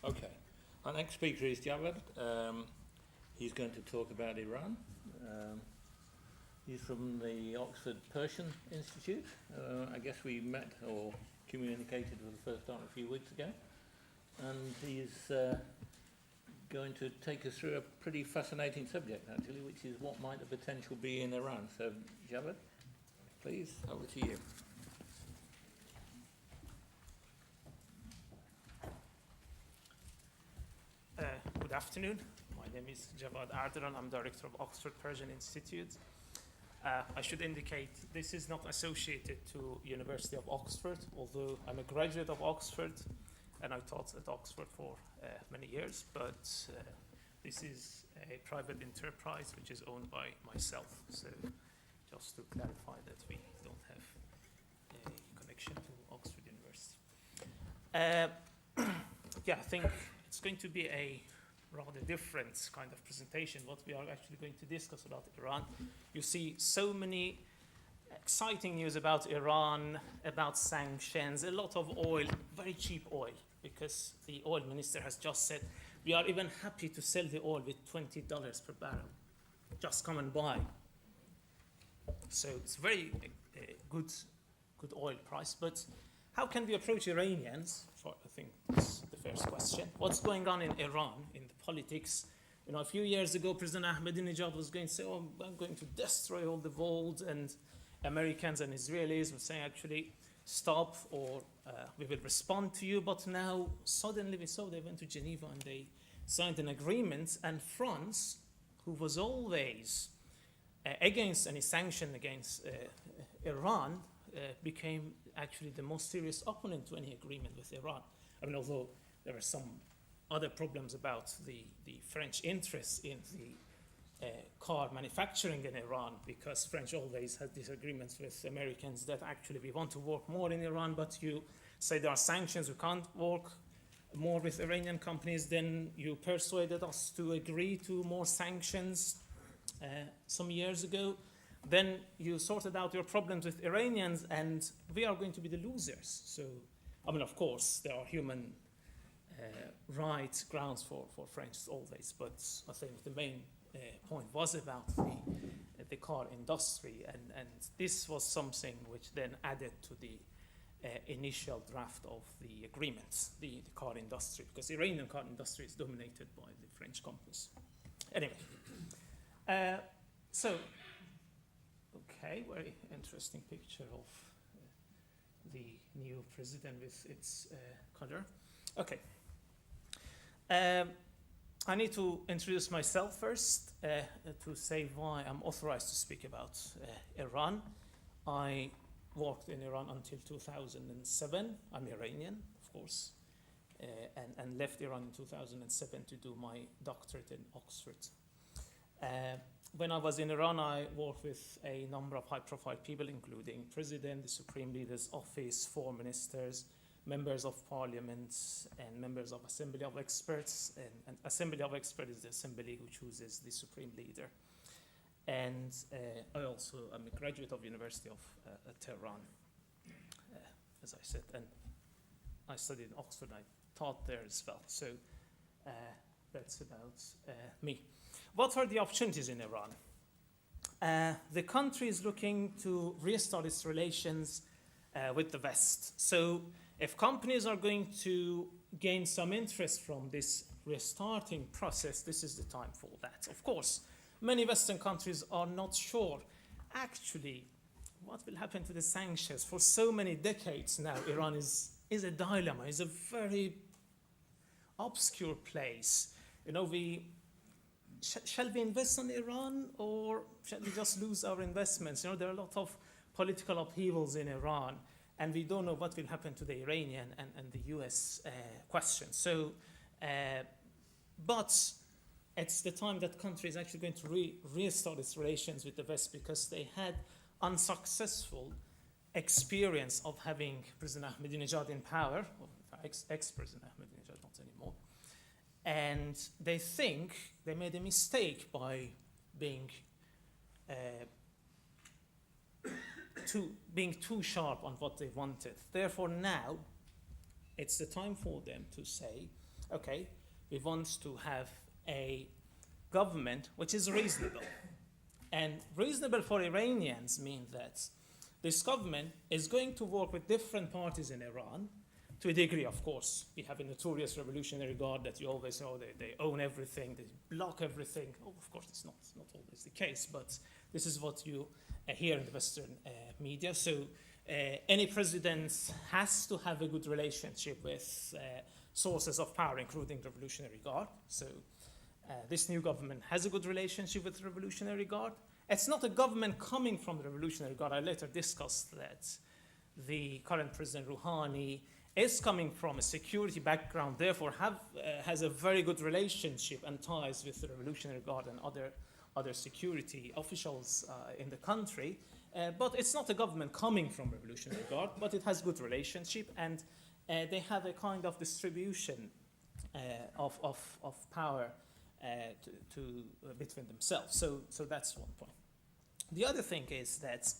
Okay. Our next speaker is Javed. He's going to talk about Iran. He's from the Oxford Persian Institute. I guess we met or communicated for the first time a few weeks ago. And he's going to take us through a pretty fascinating subject, actually, which is what might the potential be in Iran. So, Javed, please, over to you. Good afternoon. My name is Javad Ardalan. I'm director of Oxford Persian Institute. I should indicate this is not associated to University of Oxford, although I'm a graduate of Oxford and I taught at Oxford for many years, but this is a private enterprise which is owned by myself. So just to clarify that we don't have a connection to Oxford University. Yeah, I think it's going to be a rather different kind of presentation. What we are actually going to discuss about Iran. You see so many exciting news about Iran, about sanctions, a lot of oil, very cheap oil, because the oil minister has just said, we are even happy to sell the oil with $20 per barrel. Just come and buy. So it's very good oil price. But how can we approach Iranians? I think that's the first question. What's going on in Iran, in the politics? You know, a few years ago, President Ahmadinejad was going to say, oh, I'm going to destroy all the world, and Americans and Israelis would say, actually, stop, or we will respond to you. But now, suddenly, we saw they went to Geneva and they signed an agreement, and France, who was always against any sanction against Iran, became actually the most serious opponent to any agreement with Iran. I mean, although there were some other problems about the French interest in the car manufacturing in Iran, because French always had disagreements with Americans that actually we want to work more in Iran, but you say there are sanctions, we can't work more with Iranian companies, then you persuaded us to agree to more sanctions some years ago. Then you sorted out your problems with Iranians, and we are going to be the losers. So, I mean, of course, there are human rights grounds for French always, but I think the main point was about the car industry, and this was something which then added to the initial draft of the agreement, the car industry, because the Iranian car industry is dominated by the French companies. Anyway, so. Okay, very interesting picture of the new president with its color. Okay. I need to introduce myself first to say why I'm authorized to speak about Iran. I worked in Iran until 2007. I'm Iranian, of course, and left Iran in 2007 to do my doctorate in Oxford. When I was in Iran, I worked with a number of high-profile people, including President, the Supreme Leader's Office, 4 ministers, members of parliament, and members of Assembly of Experts. And Assembly of Experts is the assembly who chooses the Supreme Leader. And I also am a graduate of University of Tehran, as I said, and I studied in Oxford. I taught there as well. So that's about me. What are the opportunities in Iran? The country is looking to restart its relations with the West. So if companies are going to gain some interest from this restarting process, this is the time for that. Of course, many Western countries are not sure actually what will happen to the sanctions. For so many decades now, Iran is a dilemma, is a very obscure place. You know, shall we invest in Iran, or shall we just lose our investments? You know, there are a lot of political upheavals in Iran, and we don't know what will happen to the Iranian and the US question. So, but it's the time that country is actually going to restart its relations with the West, because they had unsuccessful experience of having President Ahmadinejad in power, or ex-President Ahmadinejad, not anymore. And they think they made a mistake by being too sharp on what they wanted. Therefore, now it's the time for them to say, okay, we want to have a government which is reasonable. And reasonable for Iranians means that this government is going to work with different parties in Iran, to a degree, of course. We have a notorious Revolutionary Guard that you always know they own everything, they block everything. Oh, of course, it's not always the case, but this is what you hear in the Western media. So any president has to have a good relationship with sources of power, including the Revolutionary Guard. So this new government has a good relationship with the Revolutionary Guard. It's not a government coming from the Revolutionary Guard. I later discussed that the current President Rouhani is coming from a security background, therefore has a very good relationship and ties with the Revolutionary Guard and other security officials in the country. But it's not a government coming from Revolutionary Guard, but it has good relationship, and they have a kind of distribution of power between themselves. So that's one point. The other thing is that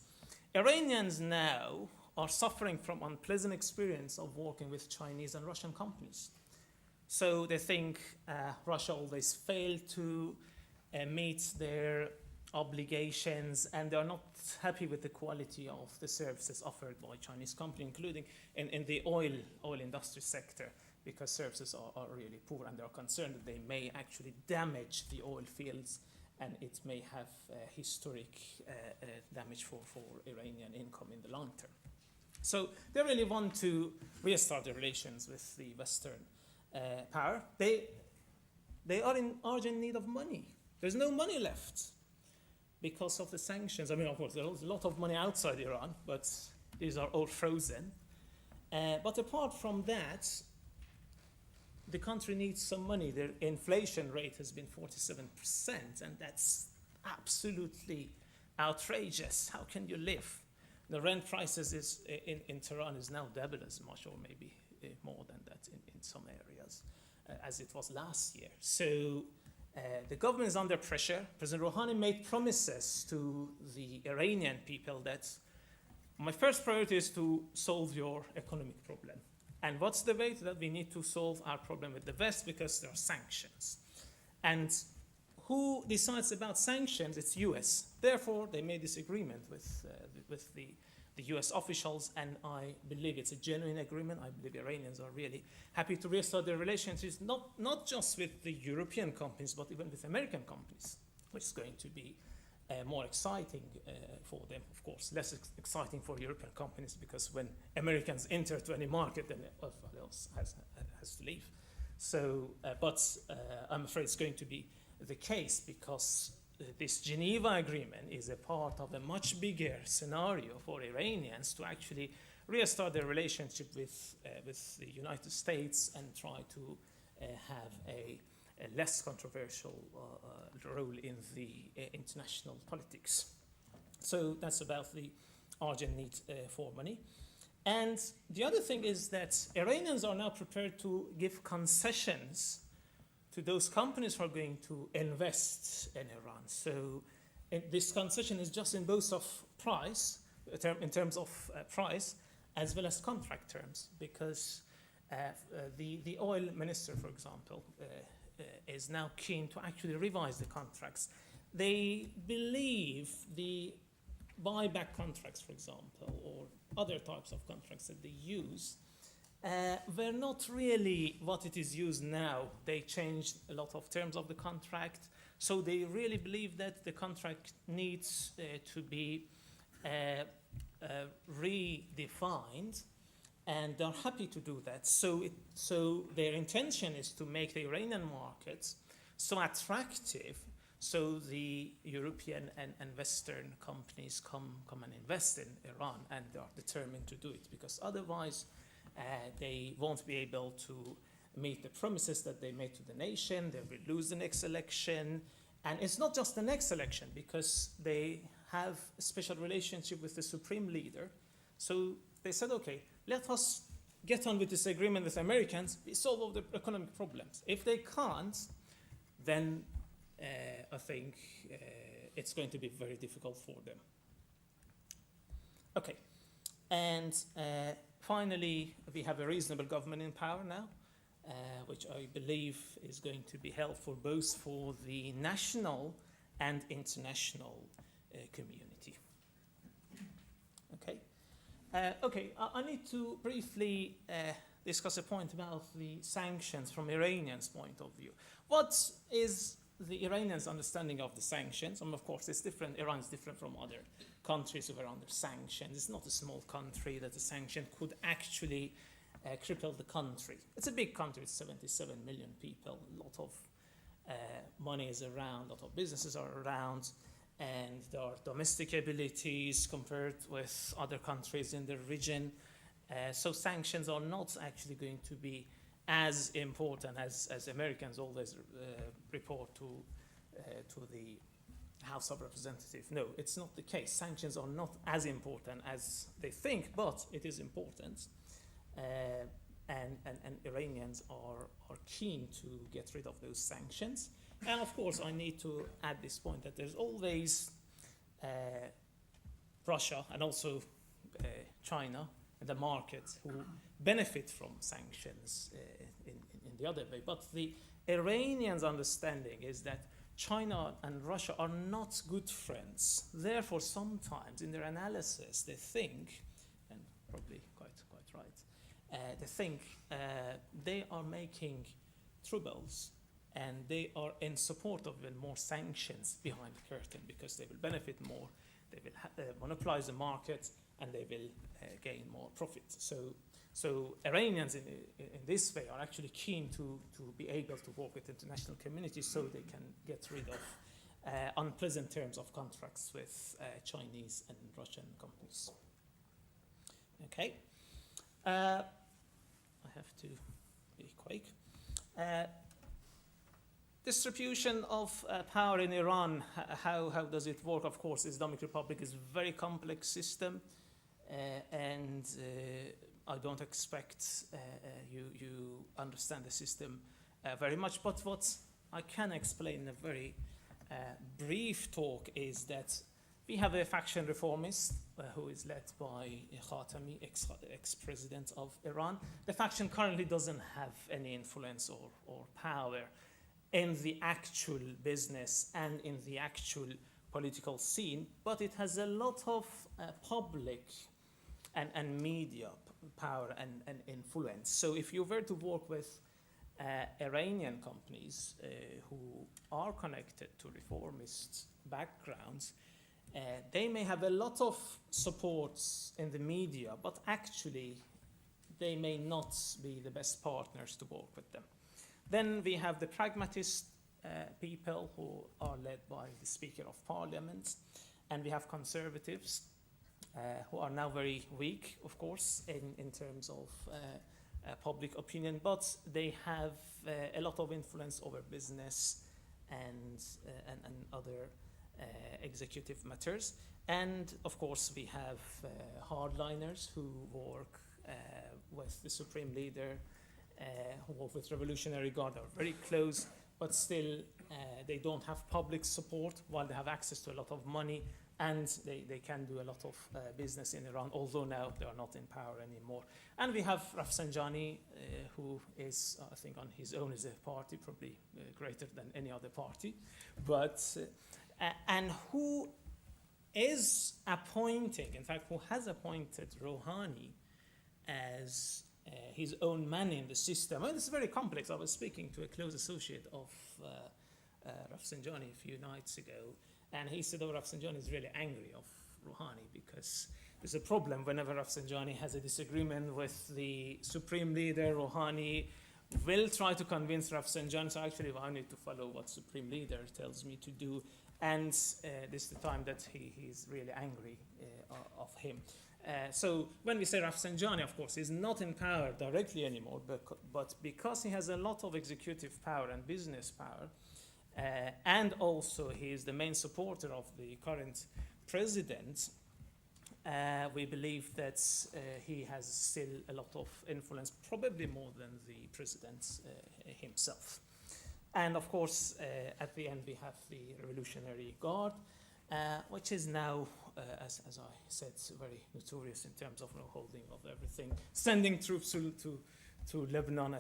Iranians now are suffering from unpleasant experience of working with Chinese and Russian companies. So they think Russia always failed to meet their obligations, and they are not happy with the quality of the services offered by Chinese companies, including in the oil industry sector, because services are really poor, and they are concerned that they may actually damage the oil fields, and it may have historic damage for Iranian income in the long term. So they really want to restart the relations with the Western power. They are in urgent need of money. There's no money left because of the sanctions. I mean, of course, there's a lot of money outside Iran, but these are all frozen. But apart from that, the country needs some money. Their inflation rate has been 47%, and that's absolutely outrageous. How can you live? The rent prices in Tehran is now double as much, or maybe more than that in some areas, as it was last year. So the government is under pressure. President Rouhani made promises to the Iranian people that my first priority is to solve your economic problem. And what's the way that we need to solve our problem with the West? Because there are sanctions. And who decides about sanctions? It's US. Therefore, they made this agreement with the US officials, and I believe it's a genuine agreement. I believe Iranians are really happy to restart their relationships, not just with the European companies, but even with American companies, which is going to be more exciting for them, of course. Less exciting for European companies, because when Americans enter to any market, then everyone else has to leave. So, but I'm afraid it's going to be the case, because this Geneva Agreement is a part of a much bigger scenario for Iranians to actually restart their relationship with the United States and try to have a less controversial role in the international politics. So that's about the urgent need for money. And the other thing is that Iranians are now prepared to give concessions to those companies who are going to invest in Iran. So this concession is just in both of price, in terms of price, as well as contract terms, because the oil minister, for example, is now keen to actually revise the contracts. They believe the buyback contracts, for example, or other types of contracts that they use, were not really what it is used now. They changed a lot of terms of the contract, so they really believe that the contract needs to be redefined, and they're happy to do that. So their intention is to make the Iranian markets so attractive, so the European and Western companies come and invest in Iran, and they are determined to do it, because otherwise they won't be able to meet the promises that they made to the nation. They will lose the next election. And it's not just the next election, because they have a special relationship with the supreme leader. So they said, okay, let us get on with this agreement with Americans, we solve all the economic problems. If they can't, then I think it's going to be very difficult for them. Okay, and finally, we have a reasonable government in power now. which I believe is going to be helpful both for the national and international community. Okay. I need to briefly discuss a point about the sanctions from Iranians' point of view. What is the Iranians' understanding of the sanctions? And of course, it's different. Iran is different from other countries who are under sanctions. It's not a small country that a sanction could actually cripple the country. It's a big country. It's 77 million people. A lot of money is around. A lot of businesses are around. And there are domestic abilities compared with other countries in the region. So sanctions are not actually going to be as important as Americans always report to the House of Representatives. No, it's not the case. Sanctions are not as important as they think, but it is important. And Iranians are keen to get rid of those sanctions. And of course, I need to add this point that there's always Russia and also China and the market who benefit from sanctions in the other way. But the Iranians' understanding is that China and Russia are not good friends. Therefore, sometimes in their analysis, they think, and probably quite right, they think they are making troubles and they are in support of even more sanctions behind the curtain because they will benefit more, they will monopolize the market, and they will gain more profit. So Iranians in this way are actually keen to be able to work with international communities so they can get rid of unpleasant terms of contracts with Chinese and Russian companies. Okay. I have to be quick. Distribution of power in Iran, how does it work? Of course, Islamic Republic is a very complex system, and I don't expect you understand the system very much. But what I can explain in a very brief talk is that we have a faction reformist who is led by Khatami, ex-president of Iran. The faction currently doesn't have any influence or power in the actual business and in the actual political scene, but it has a lot of public and media power and influence. So if you were to work with Iranian companies who are connected to reformist backgrounds, they may have a lot of supports in the media, but actually they may not be the best partners to work with them. Then we have the pragmatist people who are led by the Speaker of Parliament, and we have conservatives who are now very weak, of course, in terms of public opinion, but they have a lot of influence over business and other executive matters. And of course, we have hardliners who work with the Supreme Leader, who work with Revolutionary Guard, are very close, but still they don't have public support while they have access to a lot of money, and they can do a lot of business in Iran, although now they are not in power anymore. And we have Rafsanjani, who is, I think, on his own is a party, probably greater than any other party, but and who is appointing, in fact, who has appointed Rouhani as his own man in the system. And it's very complex. I was speaking to a close associate of Rafsanjani a few nights ago, and he said, Rafsanjani is really angry of Rouhani because there's a problem whenever Rafsanjani has a disagreement with the Supreme Leader. Rouhani will try to convince Rafsanjani, so actually I need to follow what Supreme Leader tells me to do, and this is the time that he's really angry of him. So when we say Rafsanjani, of course, he's not in power directly anymore, but because he has a lot of executive power and business power, and also he is the main supporter of the current president, we believe that he has still a lot of influence, probably more than the president himself. And of course, at the end, we have the Revolutionary Guard, which is now, as I said, very notorious in terms of holding of everything, sending troops to to Lebanon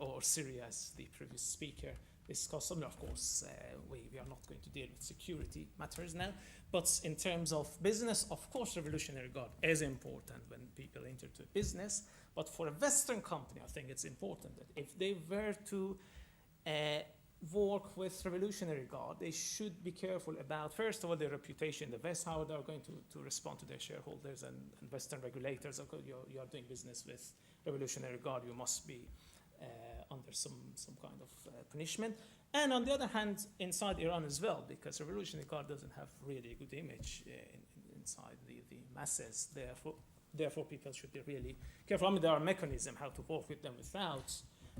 or Syria, as the previous speaker discussed. I mean, of course, we are not going to deal with security matters now, but in terms of business, of course, Revolutionary Guard is important when people enter to business. But for a Western company, I think it's important that if they were to work with Revolutionary Guard, they should be careful about, first of all, their reputation in the West, how they're going to respond to their shareholders and Western regulators. Okay, you are doing business with Revolutionary Guard, you must be under some kind of punishment. And on the other hand, inside Iran as well, because Revolutionary Guard doesn't have really a good image inside the masses. Therefore, people should be really careful. I mean, there are mechanisms how to work with them without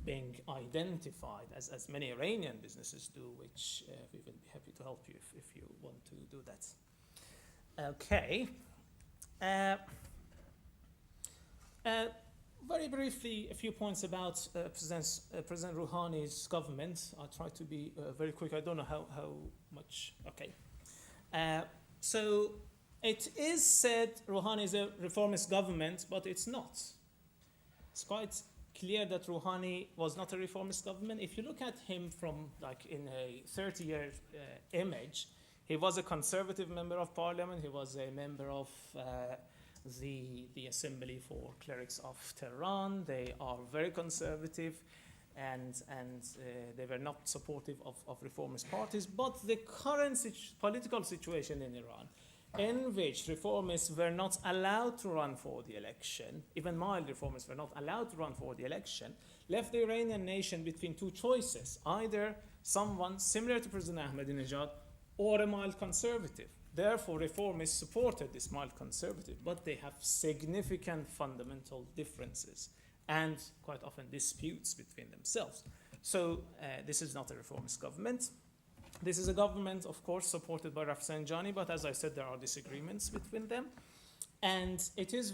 being identified, as many Iranian businesses do, which we will be happy to help you if you want to do that. Okay. Very briefly, a few points about President Rouhani's government. I'll try to be very quick. I don't know how much. Okay. So it is said Rouhani is a reformist government, but it's not. It's quite clear that Rouhani was not a reformist government. If you look at him from like in a 30-year image, he was a conservative member of parliament. He was a member of the Assembly for Clerics of Tehran. They are very conservative, and they were not supportive of reformist parties. But the current political situation in Iran, in which reformists were not allowed to run for the election, even mild reformists were not allowed to run for the election, left the Iranian nation between two choices: either someone similar to President Ahmadinejad or a mild conservative. Therefore, reformists supported this mild conservative, but they have significant fundamental differences and quite often disputes between themselves. So this is not a reformist government. This is a government, of course, supported by Rafsanjani, but as I said, there are disagreements between them. And it is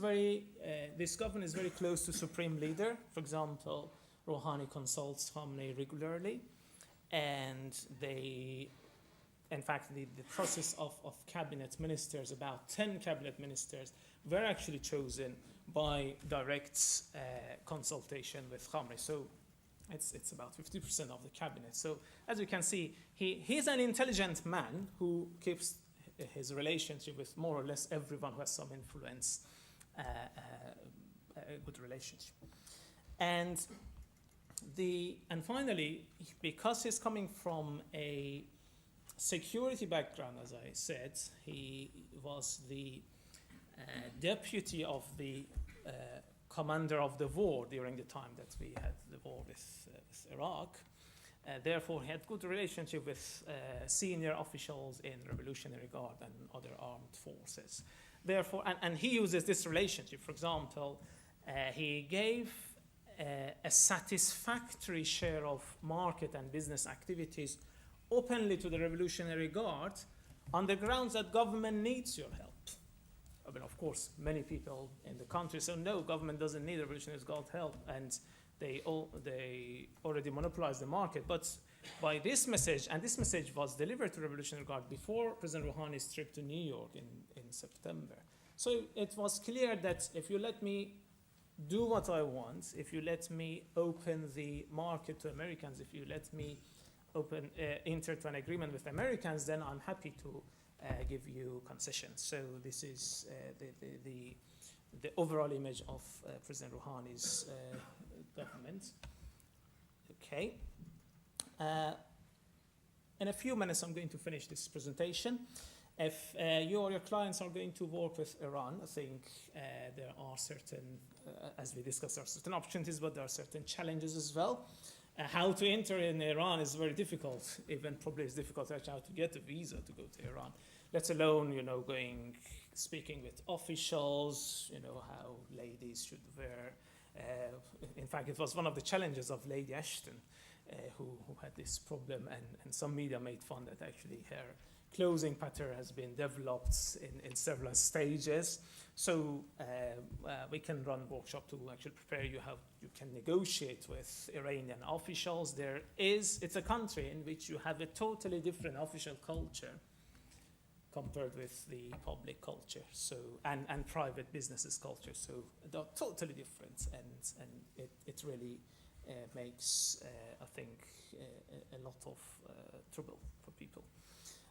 this government is very close to supreme leader. For example, Rouhani consults Khamenei regularly, and in fact, the process of cabinet ministers, about 10 cabinet ministers, were actually chosen by direct consultation with Khamenei. So it's about 50% of the cabinet. So as you can see, he's an intelligent man who keeps his relationship with more or less everyone who has some influence, a good relationship. And finally, because he's coming from a security background, as I said, he was the deputy of the commander of the war during the time that we had the war with Iraq. Therefore, he had good relationship with senior officials in Revolutionary Guard and other armed forces. Therefore, and he uses this relationship. For example, he gave a satisfactory share of market and business activities openly to the Revolutionary Guard on the grounds that government needs your help. I mean, of course, many people in the country say, no, government doesn't need Revolutionary Guard help, and they already monopolize the market. But by this message, and this message was delivered to Revolutionary Guard before President Rouhani's trip to New York in September. So it was clear that if you let me do what I want, if you let me open the market to Americans, if you let me enter to an agreement with Americans, then I'm happy to give you concessions. So this is the overall image of President Rouhani's government. Okay. In a few minutes, I'm going to finish this presentation. If you or your clients are going to work with Iran, I think there are certain, as we discussed, there are certain opportunities, but there are certain challenges as well. How to enter in Iran is very difficult. Even probably it's difficult actually how to get a visa to go to Iran, let alone, speaking with officials, how ladies should wear. In fact, it was one of the challenges of Lady Ashton, who had this problem, and some media made fun that actually her clothing pattern has been developed in several stages. So we can run workshop to actually prepare you how you can negotiate with Iranian officials. It's a country in which you have a totally different official culture compared with the public culture, so and private businesses culture. So they're totally different, and it really makes I think a lot of trouble for people.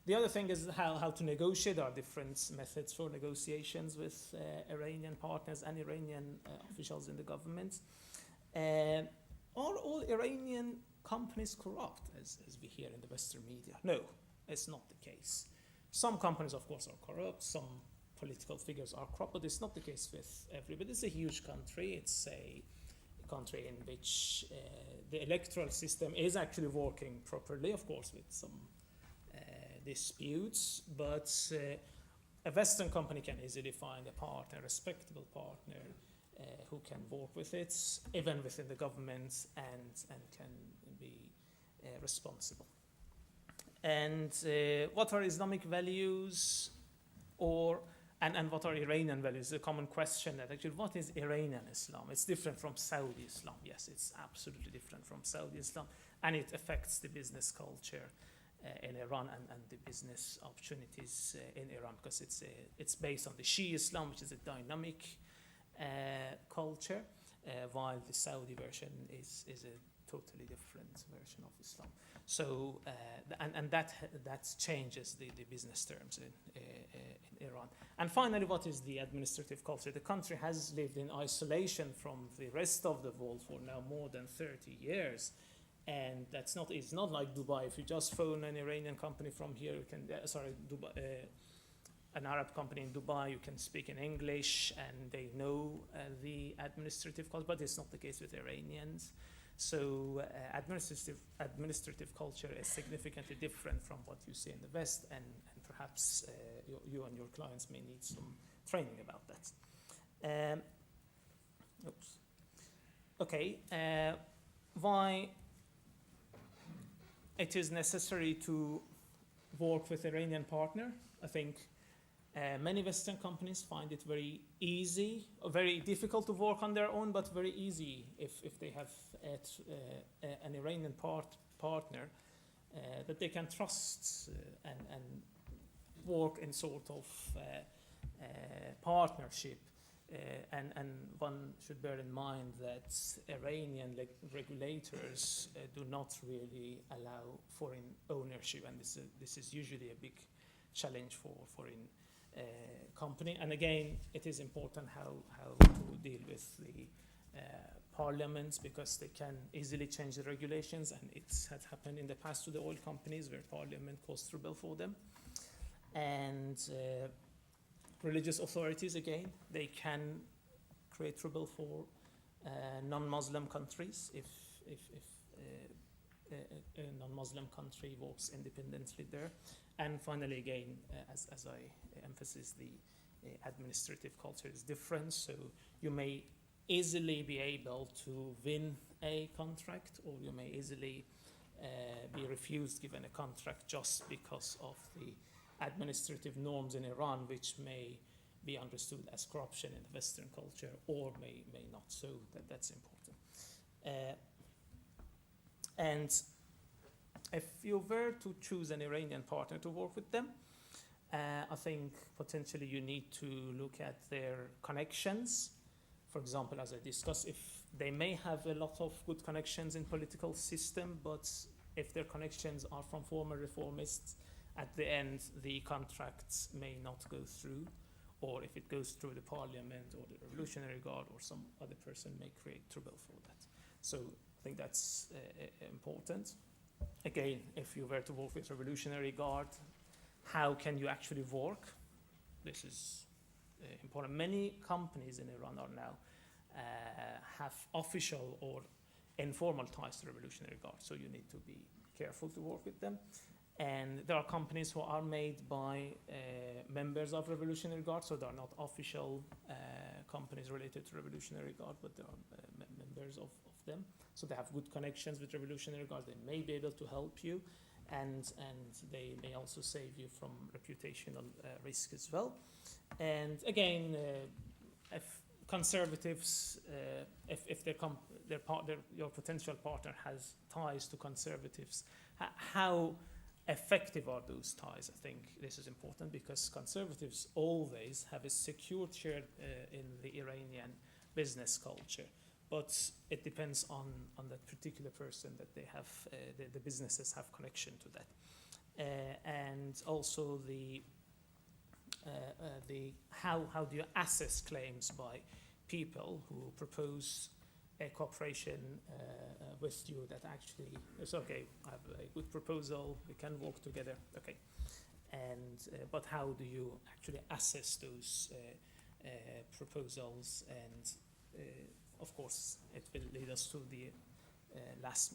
The other thing is how to negotiate. There are different methods for negotiations with Iranian partners and Iranian officials in the government. Are all Iranian companies corrupt, as we hear in the Western media? No, it's not the case. Some companies, of course, are corrupt. Some political figures are corrupt, but it's not the case with everybody. It's a huge country. It's a country in which the electoral system is actually working properly, of course, with some disputes, but a Western company can easily find a partner, a respectable partner, who can work with it, even within the government, and can be responsible. And what are Islamic values, and what are Iranian values? The common question that actually, what is Iranian Islam? It's different from Saudi Islam. Yes, it's absolutely different from Saudi Islam, and it affects the business culture in Iran and the business opportunities in Iran, because it's based on the Shia Islam, which is a dynamic culture, while the Saudi version is a totally different version of Islam. So that changes the business terms in Iran. And finally, what is the administrative culture? The country has lived in isolation from the rest of the world for now more than 30 years. And it's not like Dubai. If you just phone an Iranian company from here, you can, Dubai, an Arab company in Dubai, you can speak in English and they know the administrative culture, but it's not the case with Iranians. So administrative culture is significantly different from what you see in the West, and perhaps you and your clients may need some training about that. Okay, why it is necessary to work with Iranian partner? I think many Western companies find it very easy, very difficult to work on their own, but very easy if they have an Iranian partner that they can trust and work in sort of partnership. And one should bear in mind that Iranian regulators do not really allow foreign ownership, and this is usually a big challenge for foreign company. And again, it is important how to deal with the parliaments, because they can easily change the regulations, and it has happened in the past to the oil companies where parliament caused trouble for them. And religious authorities, again, they can create trouble for non-Muslim countries if a non-Muslim country works independently there. And finally, again, as I emphasize, the administrative culture is different, so you may easily be able to win a contract, or you may easily be refused given a contract just because of the administrative norms in Iran, which may be understood as corruption in the Western culture, or may not. So that's important. And if you were to choose an Iranian partner to work with them, I think potentially you need to look at their connections. For example, as I discussed, if they may have a lot of good connections in political system, but if their connections are from former reformists, at the end the contracts may not go through, or if it goes through the parliament or the Revolutionary Guard or some other person may create trouble for that. So I think that's important. Again, if you were to work with Revolutionary Guard, how can you actually work? This is important. Many companies in Iran are now have official or informal ties to Revolutionary Guard, so you need to be careful to work with them. And there are companies who are made by members of Revolutionary Guard, so they are not official companies related to Revolutionary Guard, but they are members of them. So they have good connections with Revolutionary Guard. They may be able to help you, and they may also save you from reputational risk as well. And again, if conservatives, if your potential partner has ties to conservatives, how effective are those ties? I think this is important because conservatives always have a secured share in the Iranian business culture, but it depends on that particular person that they have, the businesses have connection to that. And also how do you assess claims by people who propose a cooperation with you that actually is okay, I have a good proposal, we can work together, okay. And but how do you actually assess those proposals? And of course, it will lead us to the last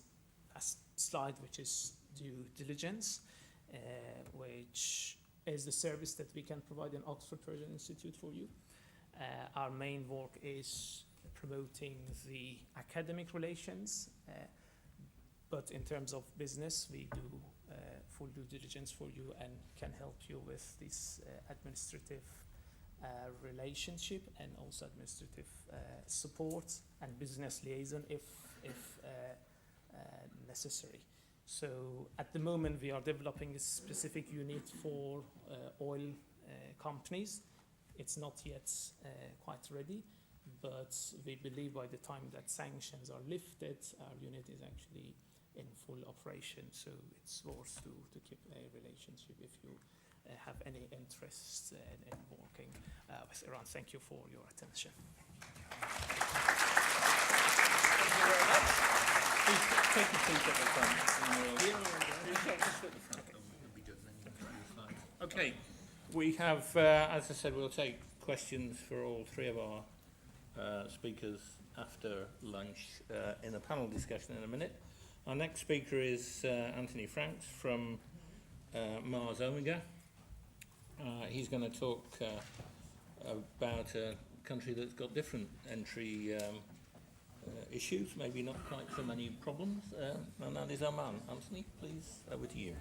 slide, which is due diligence, which is the service that we can provide in Oxford Persian Institute for you. Our main work is promoting the academic relations, but in terms of business, we do full due diligence for you and can help you with this administrative relationship and also administrative support and business liaison if necessary. So at the moment we are developing a specific unit for oil companies. It's not yet quite ready, but we believe by the time that sanctions are lifted, our unit is actually in full operation. So it's worth to keep a relationship if you have any interest in working with Iran. Thank you for your attention. Thank you very much. Please take your seat at the front. Just at the front. It'll be good. Then you can see the slides. Okay. We have, as I said, we'll take questions for all three of our speakers after lunch in a panel discussion in a minute. Our next speaker is Anthony Franks from Mars Omega. He's going to talk about a country that's got different entry issues, maybe not quite so many problems, and that is Oman. Anthony, please, over to you.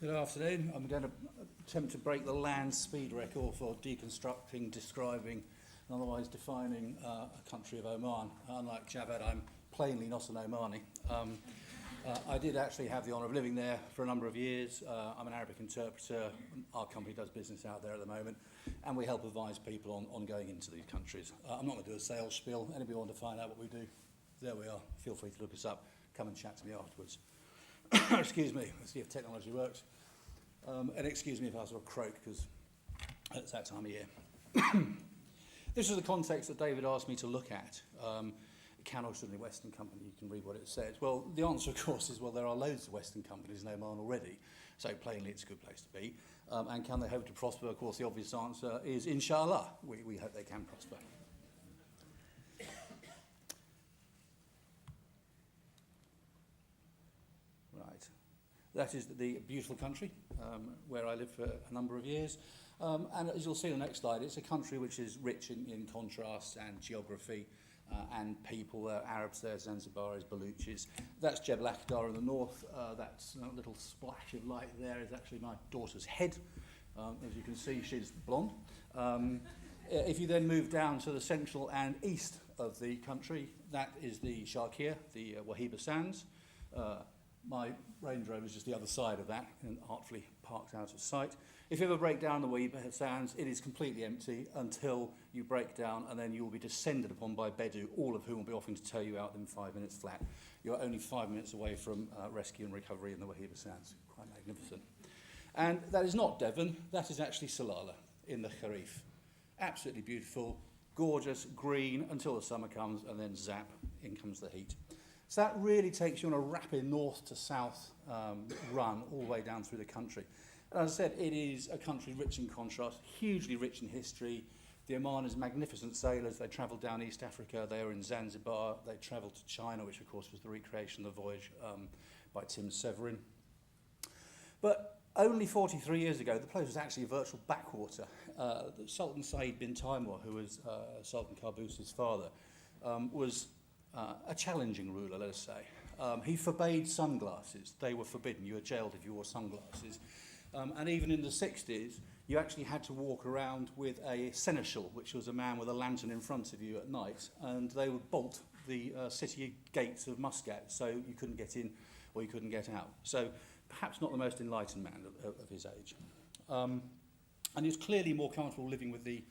Good afternoon. I'm going to attempt to break the land speed record for deconstructing, describing, and otherwise defining a country of Oman. Unlike Javad, I'm plainly not an Omani. I did actually have the honour of living there for a number of years. I'm an Arabic interpreter. Our company does business out there at the moment, and we help advise people on going into these countries. I'm not going to do a sales spiel. Anybody want to find out what we do? There we are. Feel free to look us up. Come and chat to me afterwards. Excuse me. Let's see if technology works. And excuse me if I sort of croak, because it's that time of year. This is the context that David asked me to look at. Can or shouldn't a Western company? You can read what it says. Well, the answer, of course, is, well, there are loads of Western companies in Oman already, so plainly it's a good place to be. And can they hope to prosper? Of course, the obvious answer is, inshallah, we hope they can prosper. Right. That is the beautiful country where I lived for a number of years. And as you'll see on the next slide, it's a country which is rich in contrasts and geography and people. Arabs there, Zanzibaris, Baluchis. That's Jebel Akhdar in the north. That's a little splash of light there is actually my daughter's head. As you can see, she's blonde. If you then move down to the central and east of the country, that is the Sharqiya, the Wahiba Sands. My Range Rover is just the other side of that and artfully parked out of sight. If you ever break down the Wahiba Sands, it is completely empty until you break down, and then you will be descended upon by Bedu, all of whom will be offering to tow you out in 5 minutes flat. You're only 5 minutes away from rescue and recovery in the Wahiba Sands. Quite magnificent. And that is not Devon, that is actually Salalah in the Kharif. Absolutely beautiful, gorgeous, green, until the summer comes, and then zap, in comes the heat. So that really takes you on a rapid north to south run all the way down through the country. And as I said, it is a country rich in contrast, hugely rich in history. The Omanis, magnificent sailors, they travelled down East Africa, they were in Zanzibar, they travelled to China, which of course was the recreation of the voyage by Tim Severin. But only 43 years ago, the place was actually a virtual backwater. Sultan Said bin Taimur, who was Sultan Qaboos's father, was a challenging ruler, let us say. He forbade sunglasses. They were forbidden. You were jailed if you wore sunglasses. And even in the 60s, you actually had to walk around with a seneschal, which was a man with a lantern in front of you at night, and they would bolt the city gates of Muscat, so you couldn't get in or you couldn't get out. So perhaps not the most enlightened man of his age. And he was clearly more comfortable living with the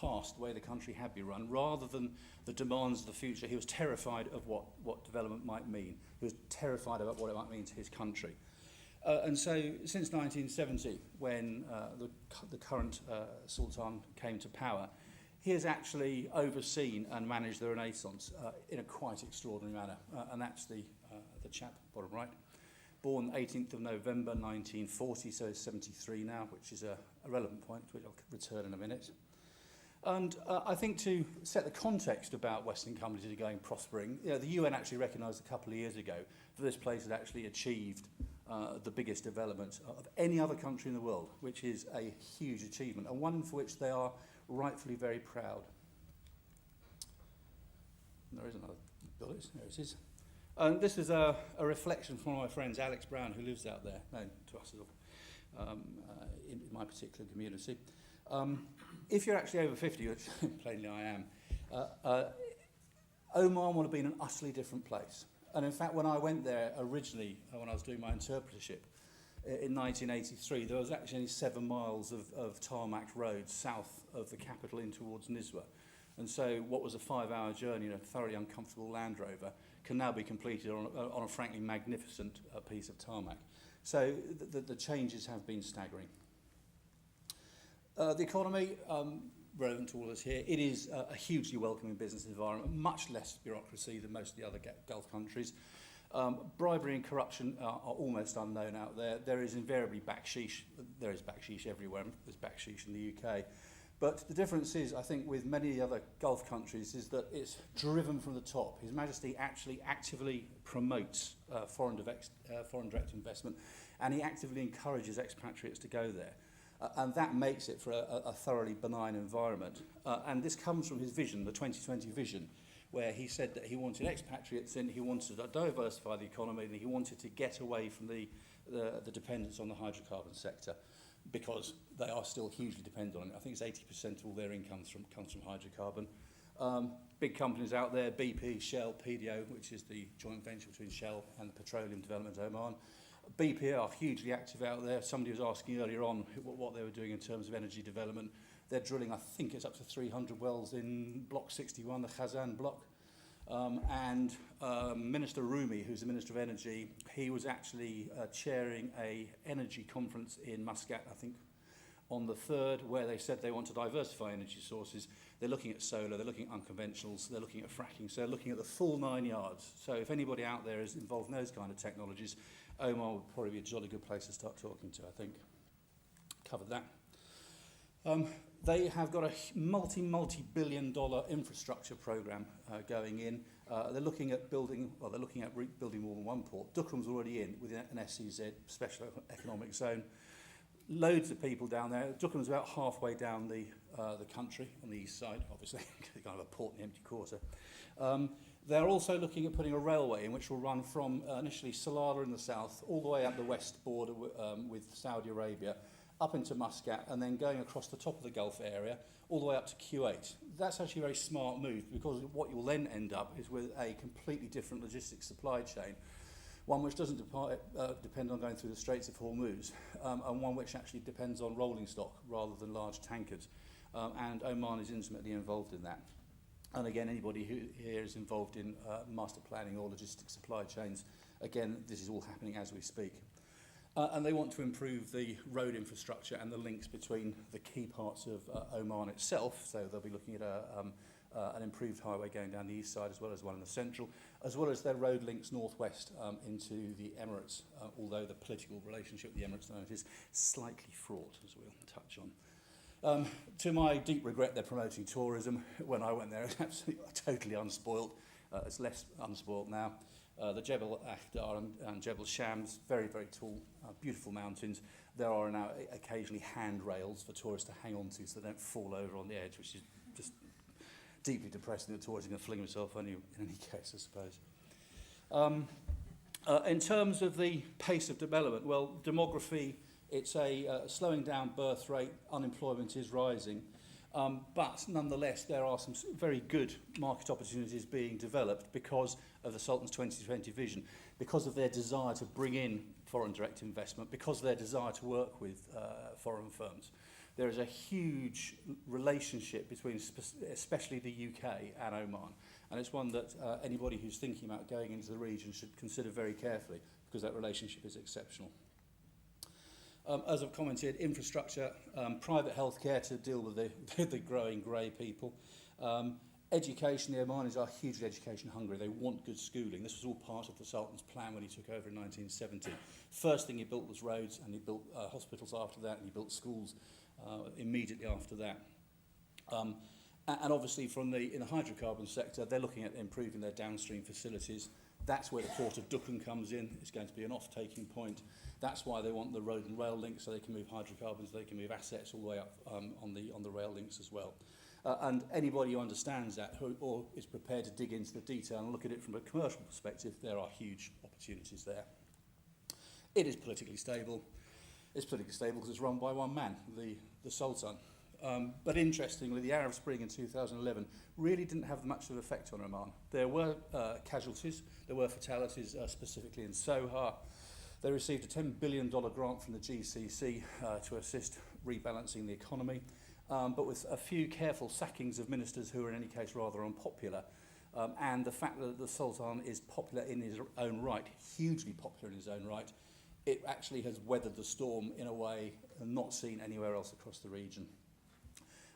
past, the way the country had been run, rather than the demands of the future. He was terrified of what development might mean. He was terrified about what it might mean to his country. And so since 1970, when the current Sultan came to power, he has actually overseen and managed the Renaissance in a quite extraordinary manner. And that's the chap, bottom right. Born 18th of November 1940, so he's 73 now, which is a relevant point, which I'll return in a minute. And I think to set the context about Western countries that are going prospering, the UN actually recognised a couple of years ago that this place had actually achieved the biggest development of any other country in the world, which is a huge achievement, and one for which they are rightfully very proud. There is another bullet, there it is. And this is a reflection from one of my friends, Alex Brown, who lives out there, known to us in my particular community. If you're actually over 50, which plainly I am, Oman would have been an utterly different place. And in fact, when I went there originally, when I was doing my interpretership in 1983, there was actually only 7 miles of tarmac roads south of the capital in towards Nizwa. And so what was a 5-hour journey in a thoroughly uncomfortable Land Rover can now be completed on a frankly magnificent piece of tarmac. So the changes have been staggering. The economy, relevant to all of us here, it is a hugely welcoming business environment, much less bureaucracy than most of the other Gulf countries. Bribery and corruption are almost unknown out there. There is invariably backsheesh. There is backsheesh everywhere. There's backsheesh in the UK. But the difference is, I think, with many other Gulf countries, is that it's driven from the top. His Majesty actually actively promotes foreign direct investment, and he actively encourages expatriates to go there. And that makes it for a thoroughly benign environment. And this comes from his vision, the 2020 vision, where he said that he wanted expatriates in, he wanted to diversify the economy, and he wanted to get away from the dependence on the hydrocarbon sector, because they are still hugely dependent on it. I think it's 80% of all their income comes from hydrocarbon. Big companies out there, BP, Shell, PDO, which is the joint venture between Shell and the Petroleum Development Oman. BP are hugely active out there. Somebody was asking earlier on what they were doing in terms of energy development. They're drilling, I think it's up to 300 wells in Block 61, the Khazan block. And Minister Rouhani, who's the Minister of Energy, he was actually chairing a energy conference in Muscat, I think, on the 3rd, where they said they want to diversify energy sources. They're looking at solar, they're looking at unconventionals, they're looking at fracking, so they're looking at the full 9 yards. So if anybody out there is involved in those kind of technologies, Oman would probably be a jolly good place to start talking to, I think. Covered that. They have got a multi-billion dollar infrastructure program going in. They're looking at building more than one port. Dukram's already in with an SEZ, Special Economic Zone. Loads of people down there. Dukram's about halfway down the country, on the east side, obviously, kind of a port in the empty quarter. They're also looking at putting a railway in which will run from initially Salalah in the south, all the way up the west border with Saudi Arabia, up into Muscat, and then going across the top of the Gulf area, all the way up to Kuwait. That's actually a very smart move, because what you'll then end up is with a completely different logistics supply chain, one which doesn't depend on going through the Straits of Hormuz, and one which actually depends on rolling stock rather than large tankers. And Oman is intimately involved in that. And again, anybody who here is involved in master planning or logistics supply chains, again, this is all happening as we speak. And they want to improve the road infrastructure and the links between the key parts of Oman itself. So they'll be looking at an improved highway going down the east side, as well as one in the central, as well as their road links northwest into the Emirates, although the political relationship with the Emirates is slightly fraught, as we'll touch on. To my deep regret, they're promoting tourism. When I went there, it was absolutely totally unspoilt. It's less unspoilt now. The Jebel Akhdar and Jebel Shams, very, very tall, beautiful mountains. There are now occasionally handrails for tourists to hang on to so they don't fall over on the edge, which is just deeply depressing. The tourist is going to fling himself on you in any case, I suppose. In terms of the pace of development, well, demography It's a slowing down birth rate, unemployment is rising, but nonetheless there are some very good market opportunities being developed because of the Sultan's 2020 vision, because of their desire to bring in foreign direct investment, because of their desire to work with foreign firms. There is a huge relationship between especially the UK and Oman, and it's one that anybody who's thinking about going into the region should consider very carefully, because that relationship is exceptional. As I've commented, infrastructure, private healthcare to deal with the growing grey people. Education, the Omanis are hugely education hungry. They want good schooling. This was all part of the Sultan's plan when he took over in 1970. First thing he built was roads, and he built hospitals after that, and he built schools immediately after that. And obviously in the hydrocarbon sector, they're looking at improving their downstream facilities. That's where the port of Dukhan comes in. It's going to be an off-taking point. That's why they want the road and rail links, so they can move hydrocarbons, they can move assets all the way up on the rail links as well. And anybody who understands that or is prepared to dig into the detail and look at it from a commercial perspective, there are huge opportunities there. It is politically stable. It's politically stable because it's run by one man, the Sultan. But interestingly, the Arab Spring in 2011 really didn't have much of an effect on Oman. There were casualties, there were fatalities, specifically in Sohar. They received a $10 billion grant from the GCC to assist rebalancing the economy, but with a few careful sackings of ministers who were in any case rather unpopular, and the fact that the Sultan is popular in his own right, hugely popular in his own right, it actually has weathered the storm in a way not seen anywhere else across the region.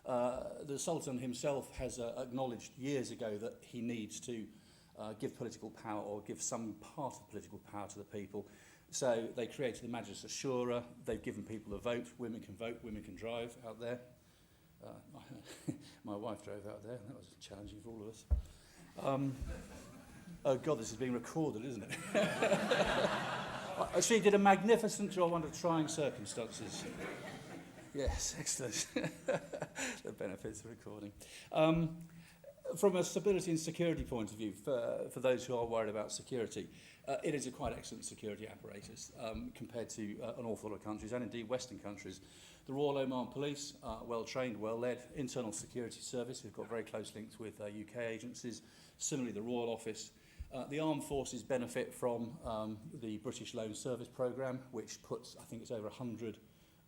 The Sultan himself has acknowledged years ago that he needs to give political power, or give some part of political power to the people. So they created the Majlis Ashura. They've given people a vote. Women can vote, women can drive out there. My wife drove out there. That was challenging for all of us. Oh God, this is being recorded, isn't it? She did a magnificent job under trying circumstances. Yes, excellent. The benefits of recording. From a stability and security point of view, for those who are worried about security, it is a quite excellent security apparatus compared to an awful lot of countries, and indeed Western countries. The Royal Oman Police are well trained, well led. Internal Security Service, who've got very close links with UK agencies. Similarly, the Royal Office. The armed forces benefit from the British Loan Service Programme, which puts, I think it's over 100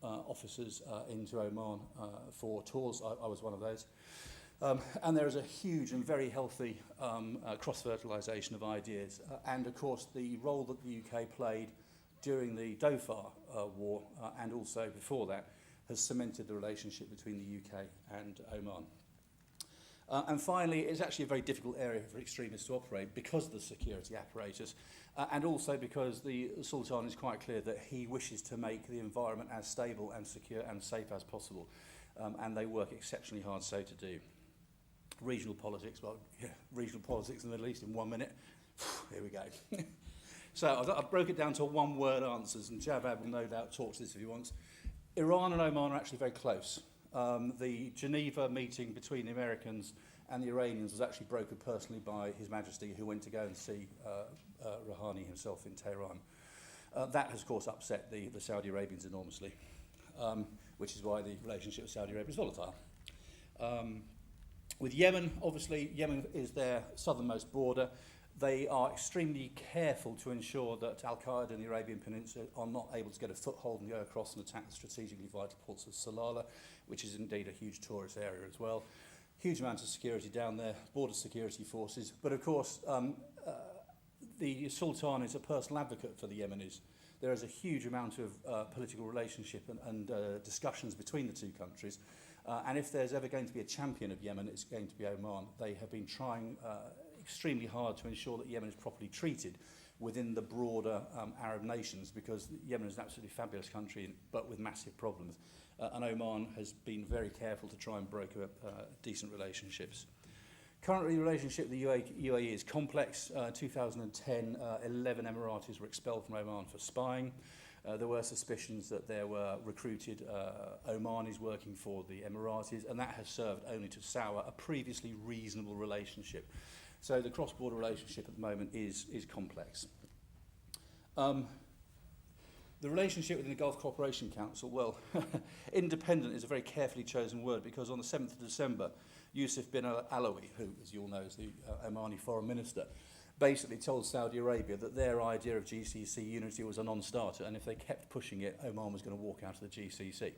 officers into Oman for tours. I was one of those. And there is a huge and very healthy cross-fertilisation of ideas. And of course, the role that the UK played during the Dhofar war and also before that has cemented the relationship between the UK and Oman. And finally, it's actually a very difficult area for extremists to operate because of the security apparatus, and also because the Sultan is quite clear that he wishes to make the environment as stable and secure and safe as possible, and they work exceptionally hard so to do. Regional politics, well, yeah, regional politics in the Middle East in 1 minute. Here we go. So I broke it down to one-word answers, and Javad will no doubt talk to this if he wants. Iran and Oman are actually very close. The Geneva meeting between the Americans and the Iranians was actually brokered personally by His Majesty, who went to go and see Rouhani himself in Tehran. That has, of course, upset the Saudi Arabians enormously, which is why the relationship with Saudi Arabia is volatile. With Yemen, obviously, Yemen is their southernmost border. They are extremely careful to ensure that Al-Qaeda and the Arabian Peninsula are not able to get a foothold and go across and attack the strategically vital ports of Salalah, which is indeed a huge tourist area as well. Huge amounts of security down there, border security forces. But of course, the Sultan is a personal advocate for the Yemenis. There is a huge amount of political relationship and discussions between the two countries. And if there's ever going to be a champion of Yemen, it's going to be Oman. They have been trying extremely hard to ensure that Yemen is properly treated within the broader Arab nations, because Yemen is an absolutely fabulous country, but with massive problems. And Oman has been very careful to try and broker decent relationships. Currently, the relationship with the UAE is complex. 2010, 11 Emiratis were expelled from Oman for spying. There were suspicions that there were recruited Omanis working for the Emiratis, and that has served only to sour a previously reasonable relationship. So the cross-border relationship at the moment is complex. The relationship within the Gulf Cooperation Council, well, independent is a very carefully chosen word, because on the 7th of December, Yusuf bin Alawi, who, as you all know, is the Omani foreign minister, basically told Saudi Arabia that their idea of GCC unity was a non-starter, and if they kept pushing it, Oman was going to walk out of the GCC.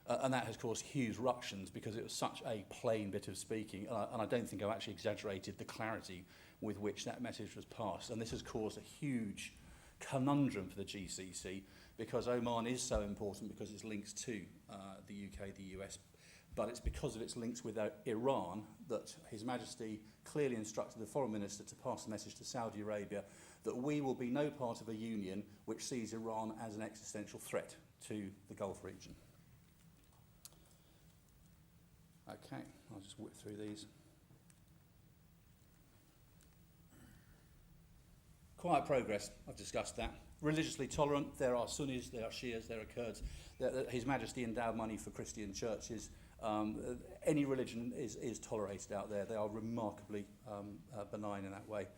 And that has caused huge ructions, because it was such a plain bit of speaking, and I don't think I've actually exaggerated the clarity with which that message was passed. And this has caused a huge conundrum for the GCC, because Oman is so important because it's linked to the UK, the US, but it's because of its links with Iran that His Majesty clearly instructed the foreign minister to pass the message to Saudi Arabia that we will be no part of a union which sees Iran as an existential threat to the Gulf region. Okay, I'll just whip through these. Quiet progress, I've discussed that. Religiously tolerant, there are Sunnis, there are Shias, there are Kurds. His Majesty endowed money for Christian churches. Any religion is tolerated out there. They are remarkably benign in that way.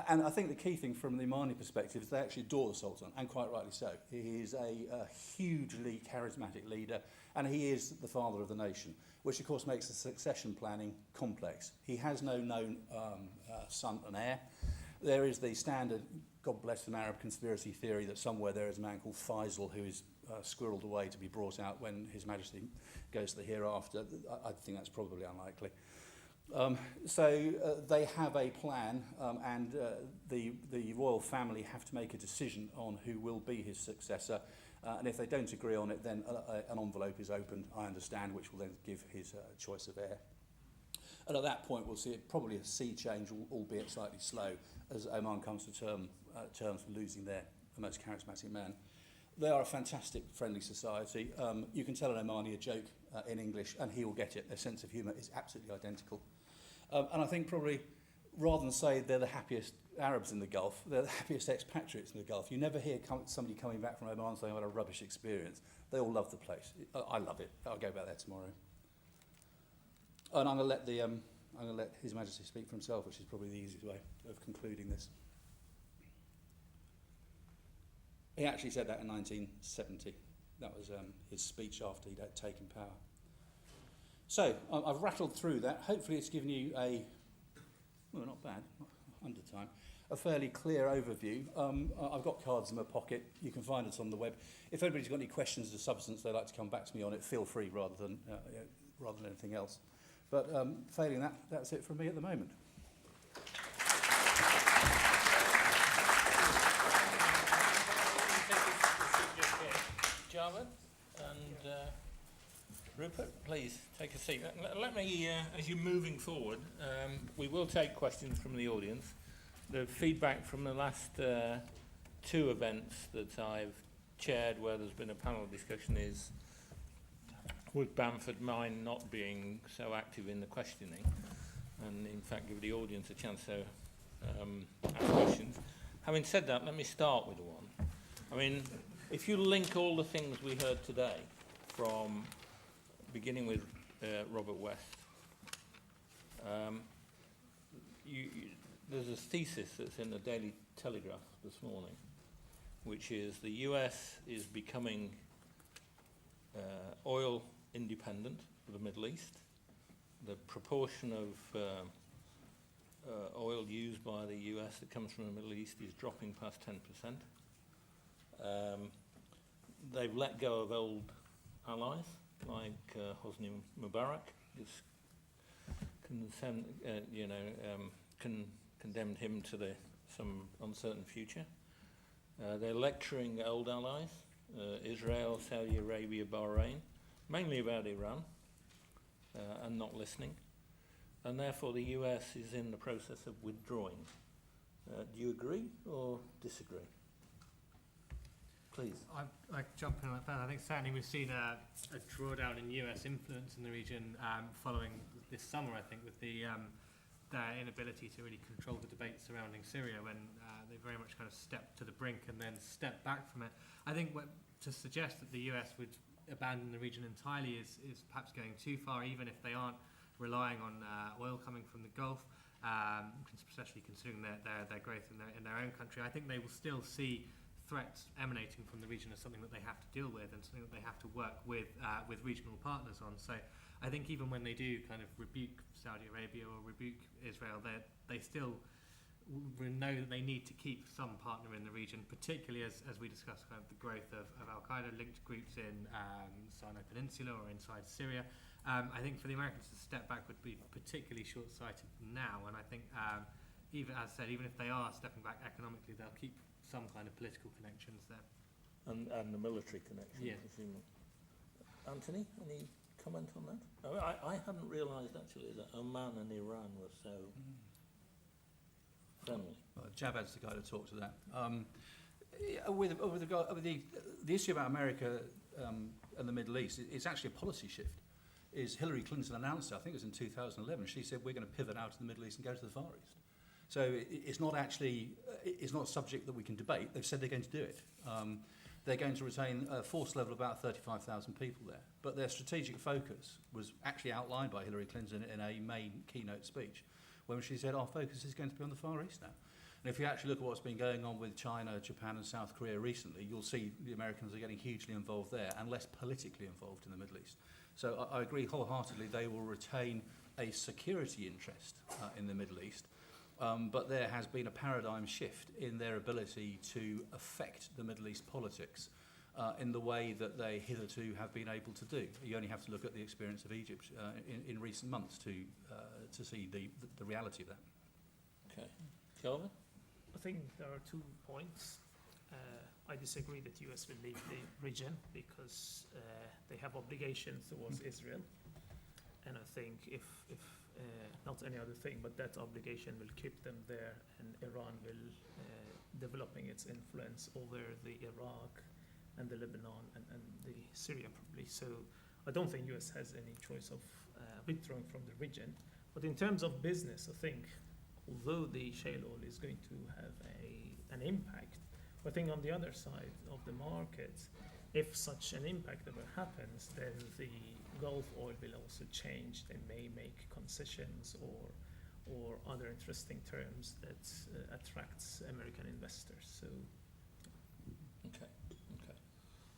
And I think the key thing from the Omani perspective is they actually adore the Sultan, and quite rightly so. He is a hugely charismatic leader, and he is the father of the nation, which of course makes the succession planning complex. He has no known son and heir. There is the standard, God bless an Arab conspiracy theory that somewhere there is a man called Faisal who is squirreled away to be brought out when His Majesty goes to the hereafter. I think that's probably unlikely. So they have a plan, and the royal family have to make a decision on who will be his successor. And if they don't agree on it, then an envelope is opened, I understand, which will then give his choice of heir. And at that point, we'll see probably a sea change, albeit slightly slow, as Oman comes to terms with losing their most charismatic man. They are a fantastic, friendly society. You can tell an Omani a joke in English, and he will get it. Their sense of humour is absolutely identical. And I think probably, rather than say they're the happiest Arabs in the Gulf, they're the happiest expatriates in the Gulf. You never hear somebody coming back from Oman saying, I had a rubbish experience. They all love the place. I love it. I'll go back there tomorrow. And I'm going to let His Majesty speak for himself, which is probably the easiest way of concluding this. He actually said that in 1970. That was his speech after he'd taken power. So I've rattled through that. Hopefully it's given you not bad, under time, a fairly clear overview. I've got cards in my pocket. You can find us on the web. If anybody's got any questions of the substance they'd like to come back to me on it, feel free rather than anything else. But failing that, that's it from me at the moment. Javed and Rupert, please take a seat. Let me, as you're moving forward, we will take questions from the audience. The feedback from the last two events that I've chaired where there's been a panel discussion is, with Bamford Mine not being so active in the questioning, and in fact give the audience a chance to ask questions. Having said that, let me start with one. I mean, if you link all the things we heard today, from beginning with Robert West, there's a thesis that's in the Daily Telegraph this morning, which is the US is becoming oil independent of the Middle East. The proportion of oil used by the US that comes from the Middle East is dropping past 10%. They've let go of old allies like Hosni Mubarak. It's condemned him to some uncertain future. They're lecturing old allies, Israel, Saudi Arabia, Bahrain, mainly about Iran, and not listening. And therefore the US is in the process of withdrawing. Do you agree or disagree? Please. I jump in on that. I think certainly we've seen a drawdown in US influence in the region following this summer, I think, with their inability to really control the debate surrounding Syria, when they very much kind of stepped to the brink and then stepped back from it. I think to suggest that the US would abandon the region entirely is perhaps going too far, even if they aren't relying on oil coming from the Gulf, especially considering their growth in their own country. I think they will still see threats emanating from the region are something that they have to deal with and something that they have to work with regional partners on. So I think even when they do kind of rebuke Saudi Arabia or rebuke Israel, they still know that they need to keep some partner in the region, particularly as we discussed kind of the growth of Al-Qaeda linked groups in Sinai Peninsula or inside Syria. I think for the Americans to step back would be particularly short-sighted now, and I think even as said, even if they are stepping back economically, they'll keep some kind of political connections there. And the military connection, Yeah. presumably. Anthony, any comment on that? I hadn't realised actually that Oman and Iran were so friendly. Well, Javad's the guy to talk to that. The issue about America and the Middle East, it's actually a policy shift. Is Hillary Clinton announced it, I think it was in 2011, she said we're going to pivot out of the Middle East and go to the Far East. So it's not actually, it's not a subject that we can debate. They've said they're going to do it. They're going to retain a force level of about 35,000 people there. But their strategic focus was actually outlined by Hillary Clinton in a main keynote speech, when she said our focus is going to be on the Far East now. And if you actually look at what's been going on with China, Japan and South Korea recently, you'll see the Americans are getting hugely involved there and less politically involved in the Middle East. So I agree wholeheartedly they will retain a security interest in the Middle East, but there has been a paradigm shift in their ability to affect the Middle East politics in the way that they hitherto have been able to do. You only have to look at the experience of Egypt in recent months to see the reality of that. Okay. Kelvin? I think there are 2 points. I disagree that US will leave the region because they have obligations towards Israel. And I think if not any other thing, but that obligation will keep them there, and Iran will developing its influence over the Iraq and the Lebanon and the Syria probably. So I don't think US has any choice of withdrawing from the region. But in terms of business, I think although the shale oil is going to have an impact, I think on the other side of the market, if such an impact ever happens, then the Gulf oil will also change. They may make concessions or other interesting terms that attracts American investors. So, Okay.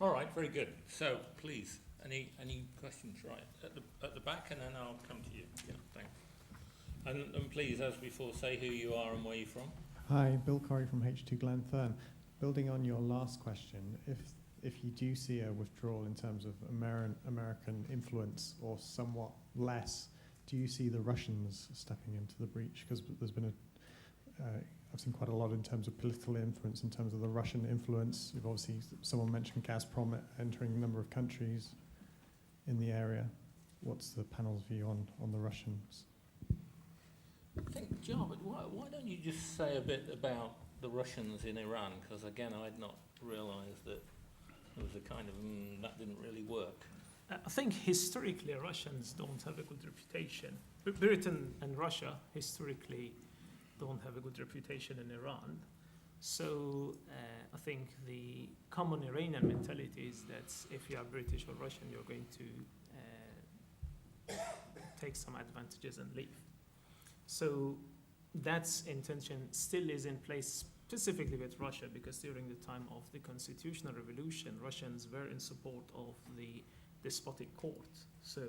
All right, very good. So, please, any questions? Right, at the back, and then I'll come to you. Yeah, thanks. And please, as before, say who you are and where you're from. Hi, Bill Corrie from H2 Glentherne. Building on your last question, if you do see a withdrawal in terms of American influence or somewhat less, do you see the Russians stepping into the breach? Because there's been I've seen quite a lot in terms of political influence, in terms of the Russian influence. You've obviously, someone mentioned Gazprom entering a number of countries in the area. What's the panel's view on the Russians? I think, Javed, why don't you just say a bit about the Russians in Iran? Because again, I'd not realised that there was a kind of, that didn't really work. I think historically Russians don't have a good reputation. Britain and Russia historically don't have a good reputation in Iran. So I think the common Iranian mentality is that if you are British or Russian, you're going to take some advantages and leave. So that intention still is in place specifically with Russia, because during the time of the constitutional revolution, Russians were in support of the despotic court. So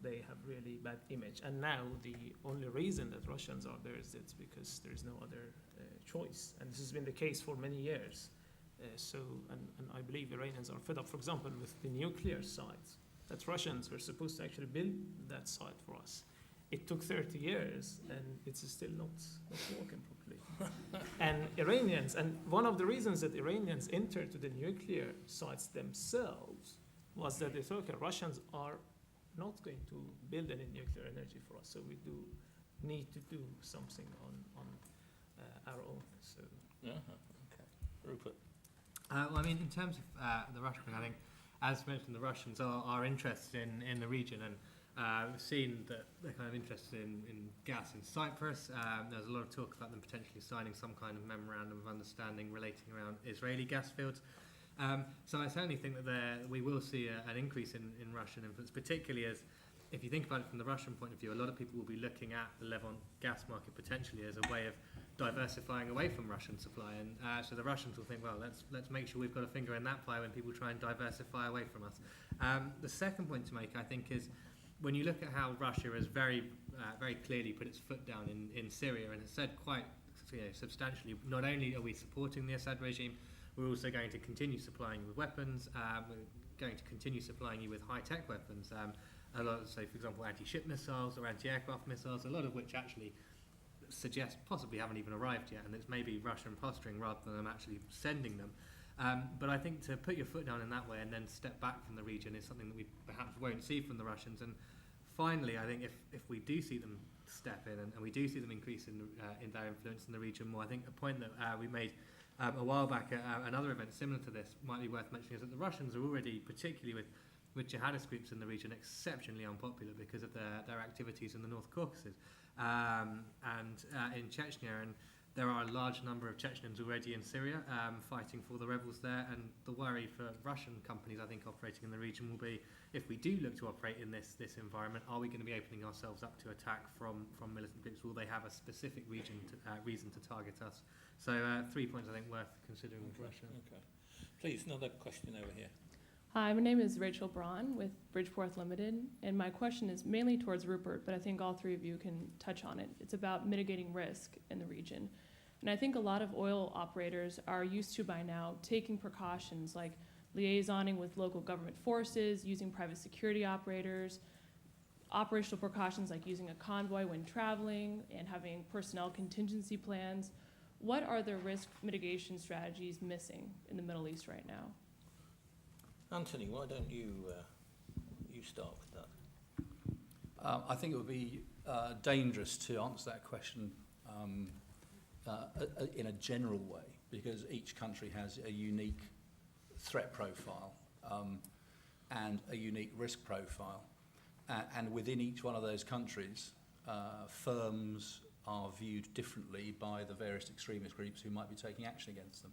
they have really bad image. And now the only reason that Russians are there is it's because there is no other choice. And this has been the case for many years. And I believe Iranians are fed up, for example, with the nuclear site, that Russians were supposed to actually build that site for us. It took 30 years, and it's still not working properly. And Iranians, and one of the reasons that Iranians entered to the nuclear sites themselves was that they thought, okay, Russians are not going to build any nuclear energy for us, so we do need to do something on our own. So. Yeah. Okay. Rupert. Well, I mean, in terms of the Russian thing, I think, as mentioned, the Russians are interested in the region, and we've seen that they're kind of interested in gas in Cyprus. There's a lot of talk about them potentially signing some kind of memorandum of understanding relating around Israeli gas fields. So I certainly think that we will see an increase in Russian influence, particularly as, if you think about it from the Russian point of view, a lot of people will be looking at the Levant gas market potentially as a way of diversifying away from Russian supply, and so the Russians will think, well, let's make sure we've got a finger in that pie when people try and diversify away from us. The second point to make, I think, is when you look at how Russia has very clearly put its foot down in Syria and has said quite substantially, not only are we supporting the Assad regime, we're also going to continue supplying you with weapons, we're going to continue supplying you with high-tech weapons, a lot of, say, for example, anti-ship missiles or anti-aircraft missiles, a lot of which actually suggest possibly haven't even arrived yet, and it's maybe Russian posturing rather than them actually sending them. But I think to put your foot down in that way and then step back from the region is something that we perhaps won't see from the Russians. And finally, I think if we do see them step in and we do see them increase in their influence in the region more, I think a point that we made a while back at another event similar to this might be worth mentioning is that the Russians are already, particularly with jihadist groups in the region, exceptionally unpopular because of their activities in the North Caucasus and in Chechnya. And there are a large number of Chechens already in Syria fighting for the rebels there, and the worry for Russian companies, I think, operating in the region will be, if we do look to operate in this environment, are we going to be opening ourselves up to attack from militant groups? Will they have a specific reason to target us? So 3 points, I think, worth considering with Russia. Okay. Please, another question over here. Hi, my name is Rachel Braun with Bridgeporth Limited, and my question is mainly towards Rupert, but I think all three of you can touch on it. It's about mitigating risk in the region. And I think a lot of oil operators are used to by now taking precautions like liaisoning with local government forces, using private security operators, operational precautions like using a convoy when traveling, and having personnel contingency plans. What are the risk mitigation strategies missing in the Middle East right now? Anthony, why don't you start with that? I think it would be dangerous to answer that question in a general way, because each country has a unique threat profile and a unique risk profile. And within each one of those countries, firms are viewed differently by the various extremist groups who might be taking action against them.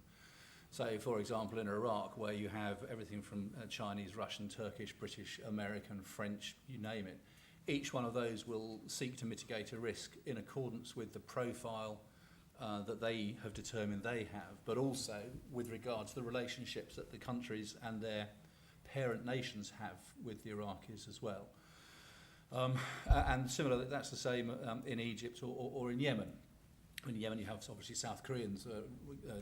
So, for example, in Iraq, where you have everything from Chinese, Russian, Turkish, British, American, French, you name it, each one of those will seek to mitigate a risk in accordance with the profile that they have determined they have, but also with regard to the relationships that the countries and their parent nations have with the Iraqis as well. And similarly, that's the same in Egypt or in Yemen. In Yemen, you have obviously South Koreans,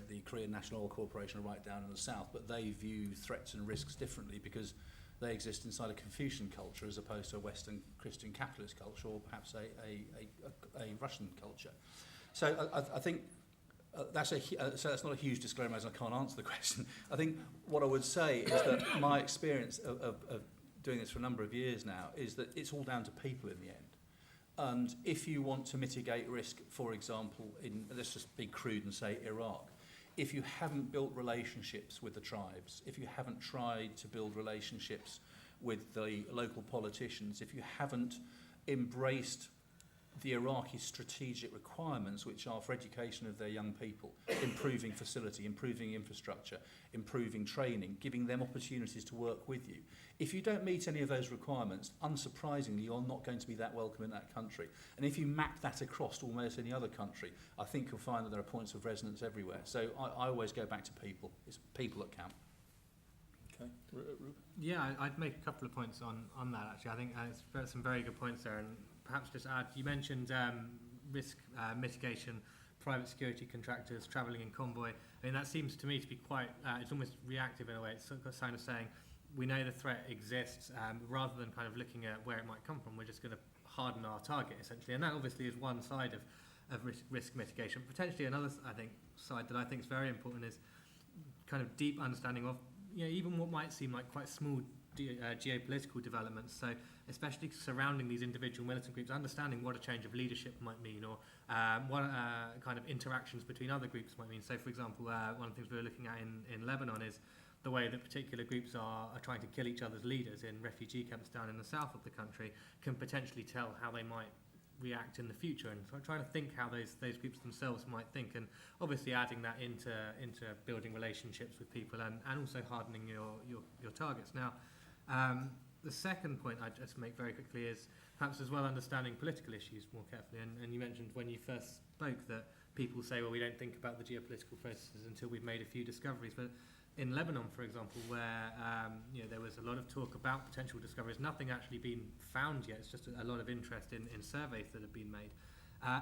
the Korean National Oil Corporation are right down in the south, but they view threats and risks differently because they exist inside a Confucian culture as opposed to a Western Christian capitalist culture, or perhaps a Russian culture. So I think that's not a huge disclaimer, as I can't answer the question. I think what I would say is that my experience of doing this for a number of years now is that it's all down to people in the end. And if you want to mitigate risk, for example, let's just be crude and say Iraq, if you haven't built relationships with the tribes, if you haven't tried to build relationships with the local politicians, if you haven't embraced the Iraqi strategic requirements, which are for education of their young people, improving facility, improving infrastructure, improving training, giving them opportunities to work with you. If you don't meet any of those requirements, unsurprisingly, you're not going to be that welcome in that country. And if you map that across almost any other country, I think you'll find that there are points of resonance everywhere. So I always go back to people. It's people that count. Okay. Yeah, I'd make a couple of points on that, actually. I think it's some very good points there. And perhaps just add, you mentioned risk mitigation, private security contractors travelling in convoy. I mean, that seems to me to be quite, it's almost reactive in a way. It's kind of saying, we know the threat exists, rather than kind of looking at where it might come from, we're just going to harden our target, essentially. And that obviously is one side of risk mitigation. Potentially another, I think, side that I think is very important is kind of deep understanding of, even what might seem like quite small geopolitical developments. So especially surrounding these individual militant groups, understanding what a change of leadership might mean, or what kind of interactions between other groups might mean. So, for example, one of the things we were looking at in Lebanon is the way that particular groups are trying to kill each other's leaders in refugee camps down in the south of the country can potentially tell how they might react in the future, and so trying to think how those groups themselves might think, and obviously adding that into building relationships with people and also hardening your targets. Now, the second point I'd just make very quickly is perhaps as well understanding political issues more carefully, and you mentioned when you first spoke that people say, well, we don't think about the geopolitical processes until we've made a few discoveries. But in Lebanon, for example, where there was a lot of talk about potential discoveries, nothing actually been found yet. It's just a lot of interest in surveys that have been made.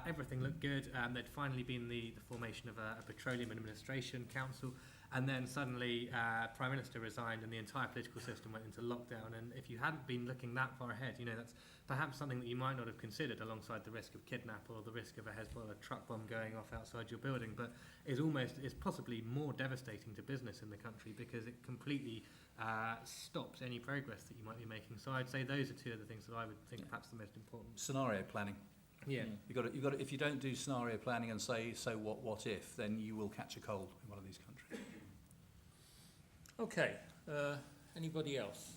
Everything looked good. There'd finally been the formation of a Petroleum Administration Council, and then suddenly Prime Minister resigned and the entire political system went into lockdown. And if you hadn't been looking that far ahead, that's perhaps something that you might not have considered alongside the risk of kidnap or the risk of a Hezbollah truck bomb going off outside your building, but is possibly more devastating to business in the country because it completely stops any progress that you might be making. So I'd say those are two of the things that I would think perhaps the most important. Scenario planning. Yeah. You've got to, if you don't do scenario planning and say, so what if, then you will catch a cold in one of these countries. Okay, anybody else?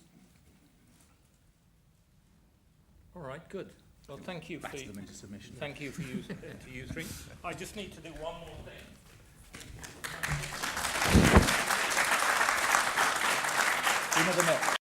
All right, good. Well, thank you Back to them into submission. thank you for you three. I just need to do one more thing. We never met.